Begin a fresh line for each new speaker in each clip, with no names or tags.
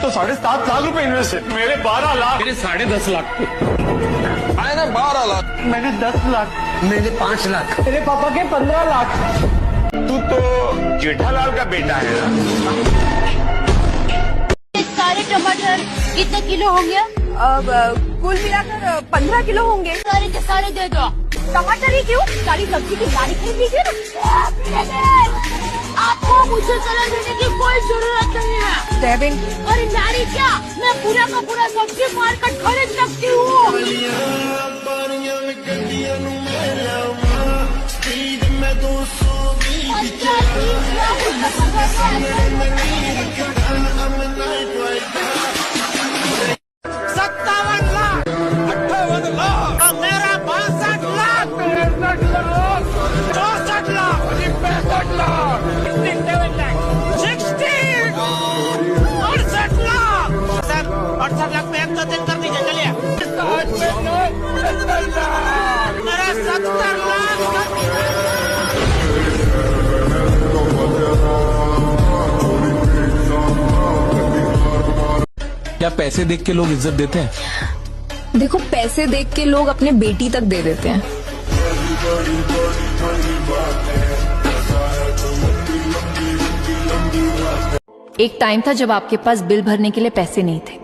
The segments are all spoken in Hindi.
तो 7.5 लाख रुपए इन्वेस्ट है। मेरे 12 लाख। मेरे 10.5 लाख।
मैंने 12 लाख।
मैंने 10 लाख।
मैंने 5 लाख।
मेरे पापा के 15 लाख। तू तो जेठालाल का बेटा है ना?
सारे टमाटर कितने किलो होंगे?
कुल मिलाकर 15 किलो होंगे।
सारे के सारे दे दो।
टमाटर ही क्यों, सारी सब्जी की गाड़ी खरीद लीजिए ना।
आपको मुझे सलाह देने की कोई जरूरत नहीं है।
सेवन।
अरे नारी क्या, मैं पूरा का पूरा सब्जी मार्केट खरीद सकती हूँ।
क्या पैसे देख के लोग इज्जत देते हैं?
देखो, पैसे देख के लोग अपने बेटी तक दे देते हैं। एक टाइम था जब आपके पास बिल भरने के लिए पैसे नहीं थे,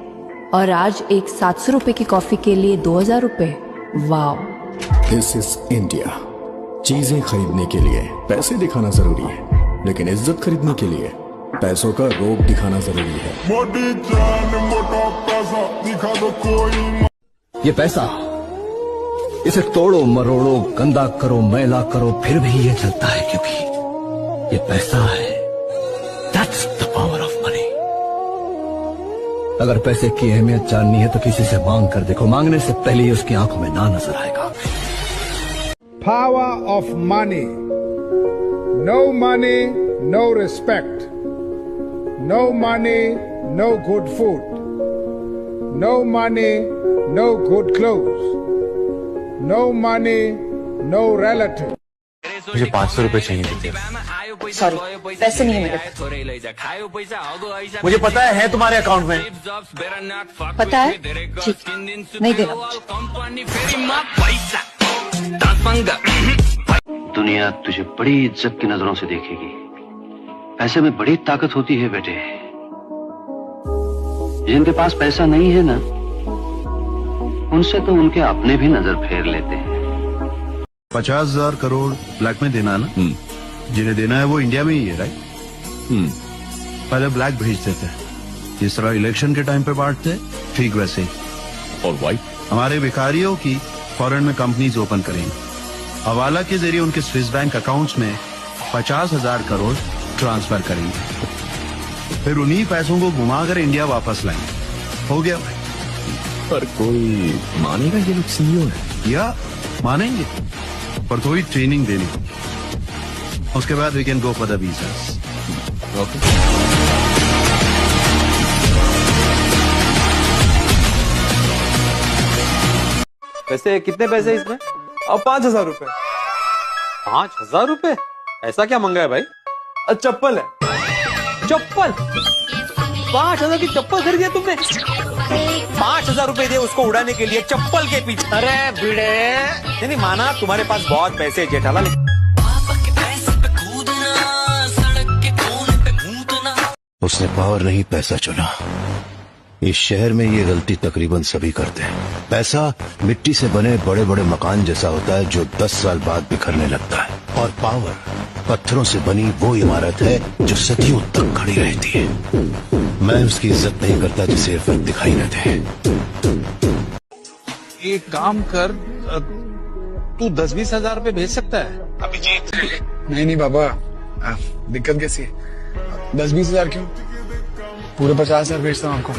और आज एक 700 रुपए की कॉफी के लिए 2000 रुपए। वाओ।
This is India. चीजें खरीदने के लिए पैसे दिखाना जरूरी है, लेकिन इज्जत खरीदने के लिए पैसों का रोब दिखाना जरूरी है।
मोटी जान मोटा पैसा दिखा दो कोई।
ये पैसा, इसे तोड़ो मरोड़ो, गंदा करो, मैला करो, फिर भी ये चलता है, क्योंकि ये पैसा है। That's the power of money। अगर पैसे की अहमियत जाननी है तो किसी से मांग कर देखो, मांगने से पहले ही उसकी आंखों में ना नजर आएगा।
Power of money। No money, no respect। No money, no good food। No money, no good clothes। No money, no relative।
मुझे 500 रुपए चाहिए थे।
सॉरी, पैसे नहीं है मेरे पास।
मुझे पता है तुम्हारे अकाउंट में।
पता है? ठीक, नहीं देना।
दुनिया तुझे बड़ी इज्जत की नजरों से देखेगी। पैसे में बड़ी ताकत होती है बेटे। जिनके पास पैसा नहीं है ना, उनसे तो उनके अपने भी नजर फेर लेते हैं।
50,000 करोड़ ब्लैक में देना ना? जिन्हें देना है वो इंडिया में ही है, राइट? पहले ब्लैक भेज देते हैं, जिस तरह इलेक्शन के टाइम पे बांटते हैं, ठीक वैसे ही।
और व्हाइट?
हमारे भिखारियों की फॉरेन में कंपनीज ओपन करेंगे। हवाला के जरिए उनके स्विस बैंक अकाउंट्स में 50,000 करोड़ ट्रांसफर करेंगे, फिर उन्हीं पैसों को घुमाकर इंडिया वापस लाएंगे। हो गया भाई।
पर कोई मानेगा ये लोग सीईओ है?
या मानेंगे, पर थोड़ी ट्रेनिंग देनी होगी। उसके बाद we can go for the visas. Okay.
वैसे कितने पैसे इसमें?
अब 5,000 रुपए।
5,000 रुपए? ऐसा क्या मंगा है भाई?
चप्पल है।
चप्पल? 5,000 की चप्पल खरीदी है तुमने? 5,000 रुपए दे उसको उड़ाने के लिए चप्पल के पीछे। अरे भिड़े, नहीं माना, तुम्हारे पास बहुत पैसे है जेठालाल।
उसने पावर नहीं पैसा चुना। इस शहर में ये गलती तकरीबन सभी करते हैं। पैसा मिट्टी से बने बड़े बड़े मकान जैसा होता है जो 10 साल बाद बिखरने लगता है, और पावर पत्थरों से बनी वो इमारत है जो सदियों तक खड़ी रहती है। मैं उसकी इज्जत नहीं करता जिसे इज्जत दिखाई न दे।
एक काम कर, तू 10-20 हजार रुपए भेज सकता है अभिजीत?
नहीं बाबा, दिक्कत कैसी है? 10-20 हजार क्यों, पूरे 50,000 भेजता हूँ आपको।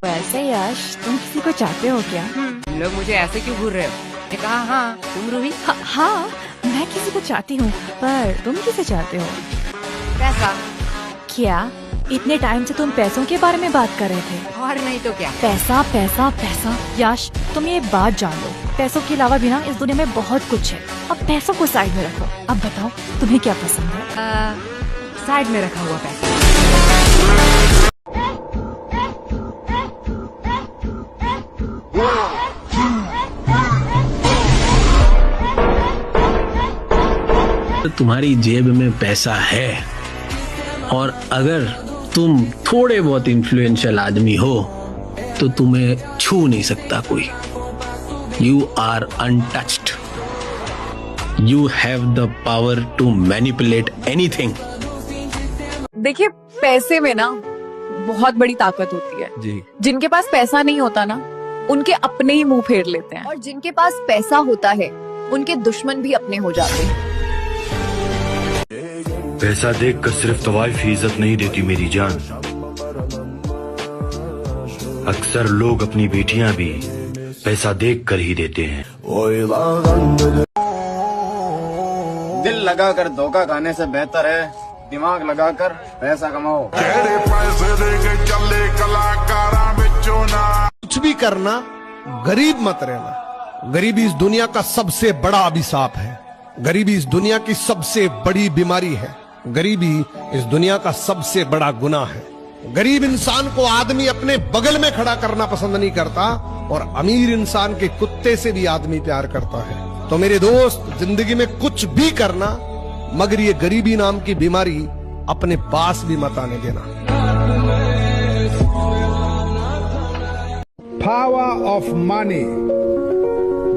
वैसे यश, तुम किसी को चाहते हो क्या?
लोग मुझे ऐसे क्यों घूर रहे हो? मैंने कहा हाँ। तुम रूही?
हाँ, मैं किसी को चाहती हूँ, पर तुम किसे चाहते हो?
पैसा।
क्या इतने टाइम से तुम पैसों के बारे में बात कर रहे थे?
और नहीं तो क्या।
पैसा पैसा पैसा। यश, तुम ये बात जान लो, पैसों के अलावा भी ना इस दुनिया में बहुत कुछ है। अब पैसों को साइड में रखो। अब बताओ तुम्हें क्या पसंद है?
साइड में रखा हुआ पैसा।
तुम्हारी जेब में पैसा है और अगर तुम थोड़े बहुत इन्फ्लुएंशियल आदमी हो तो तुम्हें छू नहीं सकता कोई। You are untouched. You have the power to manipulate anything.
देखिए, पैसे में ना बहुत बड़ी ताकत होती है
जी।
जिनके पास पैसा नहीं होता ना, उनके अपने ही मुंह फेर लेते हैं, और जिनके पास पैसा होता है उनके दुश्मन भी अपने हो जाते हैं।
पैसा देखकर सिर्फ तवाइफ ही इज्जत नहीं देती मेरी जान, अक्सर लोग अपनी बेटियां भी पैसा देखकर ही देते हैं।
दिल लगाकर धोखा खाने से बेहतर है दिमाग लगाकर पैसा कमाओ।
कुछ भी करना, गरीब मत रहना। गरीबी इस दुनिया का सबसे बड़ा अभिशाप है। गरीबी इस दुनिया की सबसे बड़ी बीमारी है। गरीबी इस दुनिया का सबसे बड़ा गुनाह है। गरीब इंसान को आदमी अपने बगल में खड़ा करना पसंद नहीं करता, और अमीर इंसान के कुत्ते से भी आदमी प्यार करता है। तो मेरे दोस्त, जिंदगी में कुछ भी करना, मगर ये गरीबी नाम की बीमारी अपने पास भी मत आने देना।
Power of money.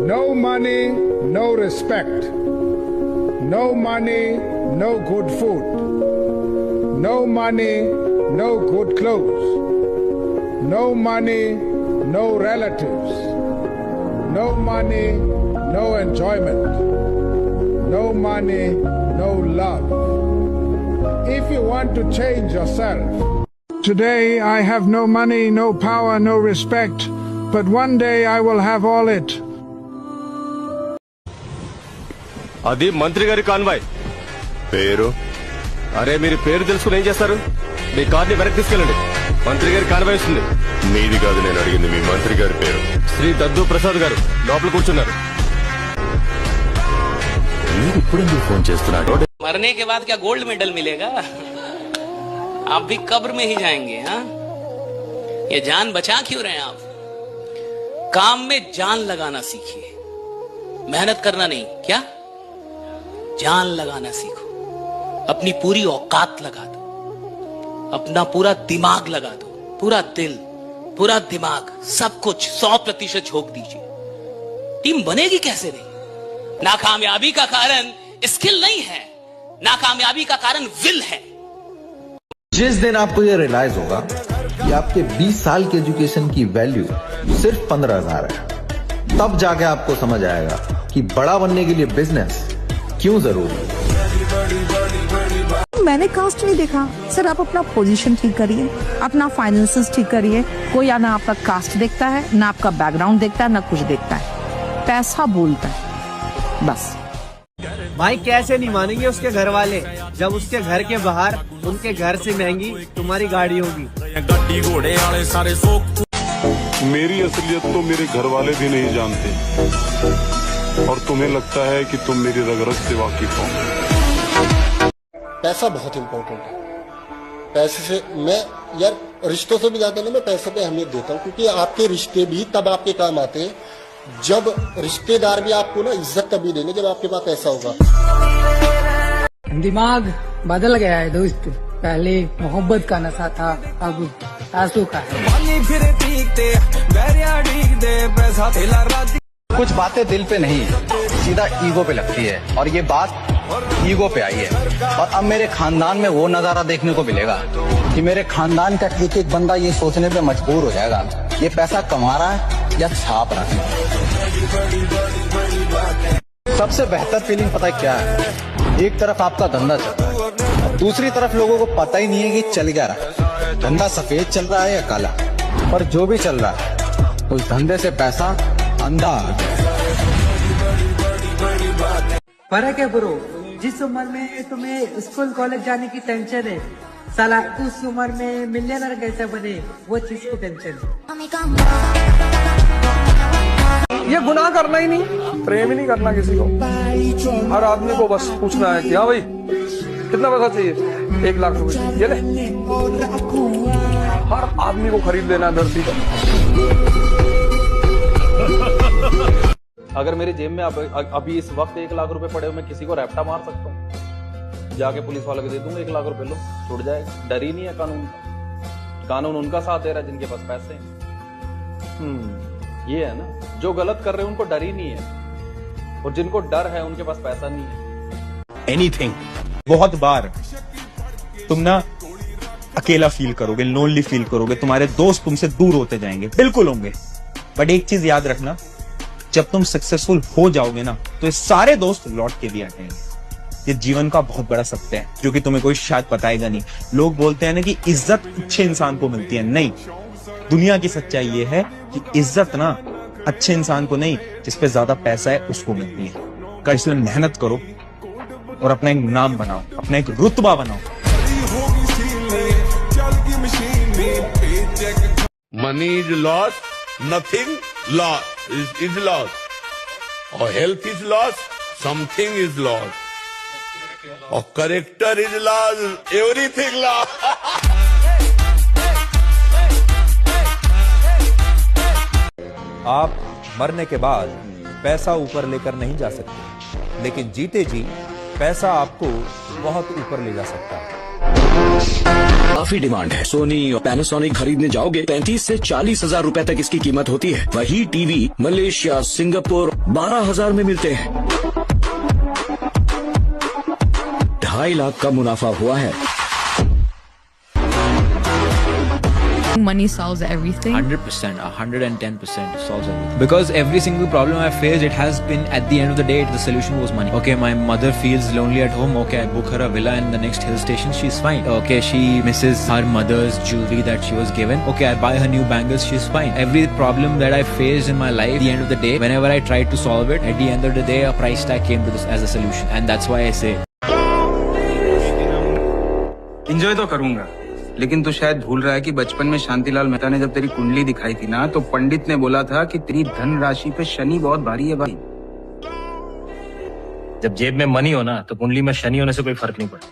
No money, no respect. No money, no good food. No money, no good clothes. No money, no relatives. No money, no enjoyment. No money, no love. If you want to change yourself, today I have no money, no power, no respect, but one day I will have all it.
అది మంత్రి గారి కాన్వాయ్.
పేరు?
అరే మీరు పేరు తెలుసుకుని ఏం చేస్తారు? మీ కార్ని వెనక్కి తీసుకెళ్ళండి. మంత్రి గారి కాన్వాయ్ వస్తుంది.
మీది కాదు నేను అడిగింది, మీ మంత్రి గారి పేరు.
శ్రీ దద్దు ప్రసాద్ గారు లోపల కూర్చున్నారు.
ఇప్పుడు ఫోన్ చేస్తున్నాడు?
मरने के बाद क्या गोल्ड मेडल मिलेगा? आप भी कब्र में ही जाएंगे। हाँ, ये जान बचा क्यों रहे हैं आप? काम में जान लगाना सीखिए, मेहनत करना नहीं। क्या? जान लगाना सीखो। अपनी पूरी औकात लगा दो, अपना पूरा दिमाग लगा दो, पूरा दिल, पूरा दिमाग, सब कुछ 100% झोंक दीजिए। टीम बनेगी कैसे नहीं? नाकामयाबी का कारण स्किल नहीं है, नाकामयाबी का कारण विल है।
जिस दिन आपको यह रियलाइज होगा कि आपके 20 साल की एजुकेशन की वैल्यू सिर्फ 15,000 है, तब जाके आपको समझ आएगा कि बड़ा बनने के लिए बिजनेस क्यों जरूरी है।
मैंने कास्ट नहीं देखा सर। आप अपना पोजीशन ठीक करिए, अपना फाइनेंसेस ठीक करिए। कोई ना आपका कास्ट देखता है, ना आपका बैकग्राउंड देखता है, ना कुछ देखता है। पैसा बोलता है बस।
भाई कैसे नहीं मानेंगे उसके घर वाले जब उसके घर के बाहर उनके घर से महंगी तुम्हारी गाड़ी होगी।
मेरी असलियत तो मेरे घर वाले भी नहीं जानते, और तुम्हें लगता है कि तुम मेरी रग रग से वाकिफ हो।
पैसा बहुत इम्पोर्टेंट है। पैसे से मैं यार रिश्तों से भी ज्यादा ना मैं पैसों पे अहमियत देता हूँ, क्योंकि आपके रिश्ते भी तब आपके काम आते हैं जब रिश्तेदार भी आपको ना इज्जत तभी देंगे जब आपके पास पैसा होगा।
दिमाग बदल गया है दोस्त। पहले मोहब्बत का नशा था, अब पैसों का है।
कुछ बातें दिल पे नहीं, सीधा ईगो पे लगती है, और ये बात ईगो पे आई है। और अब मेरे खानदान में वो नजारा देखने को मिलेगा कि मेरे खानदान का एक एक बंदा ये सोचने पे मजबूर हो जाएगा, ये पैसा कमा रहा है या छाप रहा है। सबसे बेहतर फीलिंग पता है क्या है? एक तरफ आपका धंधा चल रहा है, दूसरी तरफ लोगों को पता ही नहीं है कि चल क्या रहा है। धंधा सफेद चल रहा है या काला, पर जो भी चल रहा है उस धंधे से पैसा अंधा आ गया।
फर्क है ब्रो। जिस उम्र में तुम्हें स्कूल कॉलेज जाने की टेंशन है, साला उस उम्र में मिलियनर कैसे बने वो चीज की टेंशन है।
ये गुनाह करना ही नहीं, प्रेम ही नहीं करना किसी को। हर आदमी को बस पूछना है कि हाँ भाई कितना पैसा चाहिए,
1 लाख रुपए ये ले। हर आदमी को खरीद लेना धरती का।
अगर मेरी जेब में अभी इस वक्त 1 लाख रुपए पड़े हो, मैं किसी को रैप्टा मार सकता हूँ, जाके पुलिस वालों को दे दूंगा 1 लाख रुपए, लो छूट जाएगा। डर ही नहीं है कानून का। कानून उनका साथ दे रहा है जिनके पास पैसे हैं। ये है ना, जो गलत कर रहे हैं उनको डर ही नहीं है, और जिनको डर है उनके पास पैसा नहीं है।
एनीथिंग। बहुत बार तुम ना अकेला फील करोगे, लोनली फील करोगे, तुम्हारे दोस्त तुमसे दूर होते जाएंगे, बिल्कुल होंगे। बट एक चीज याद रखना, जब तुम सक्सेसफुल हो जाओगे ना, तो ये सारे दोस्त लौट के भी आ जाएंगे। ये जीवन का बहुत बड़ा सत्य है जो कि तुम्हें कोई शायद बताएगा नहीं। लोग बोलते हैं ना कि इज्जत अच्छे इंसान को मिलती है, नहीं। दुनिया की सच्चाई ये है कि इज्जत ना अच्छे इंसान को नहीं, जिसपे ज्यादा पैसा है उसको मिलती है। कल इसलिए मेहनत करो और अपना एक नाम बनाओ, अपना एक रुतबा बनाओ।
Money is lost, nothing lost is lost, और health is lost, something is lost, और character is lost, everything lost.
आप मरने के बाद पैसा ऊपर लेकर नहीं जा सकते, लेकिन जीते जी पैसा आपको बहुत ऊपर ले जा सकता है।
काफी डिमांड है। सोनी और पैनासोनिक खरीदने जाओगे 35 से 40 हजार रुपए तक इसकी कीमत होती है। वही टीवी मलेशिया, सिंगापुर 12,000 में मिलते हैं। 2.5 लाख का मुनाफा हुआ है।
Money solves everything.
100%, 110% solves everything. Because every single problem I faced, it has been, at the end of the day, the solution was money. Okay, my mother feels lonely at home. Okay, I book her a villa in the next hill station. She's fine. Okay, she misses her mother's jewelry that she was given. Okay, I buy her new bangles. She's fine. Every problem that I faced in my life, at the end of the day, whenever I tried to solve it, at the end of the day, a price tag came to this as a solution, and that's why I say.
Enjoy तो करूँगा, लेकिन तू शायद भूल रहा है कि बचपन में शांतिलाल मेहता ने जब तेरी कुंडली दिखाई थी ना, तो पंडित ने बोला था कि तेरी धन राशि पे शनि बहुत भारी है भाई।
जब जेब में मनी हो ना, तो कुंडली में शनि होने से कोई फर्क नहीं पड़ता।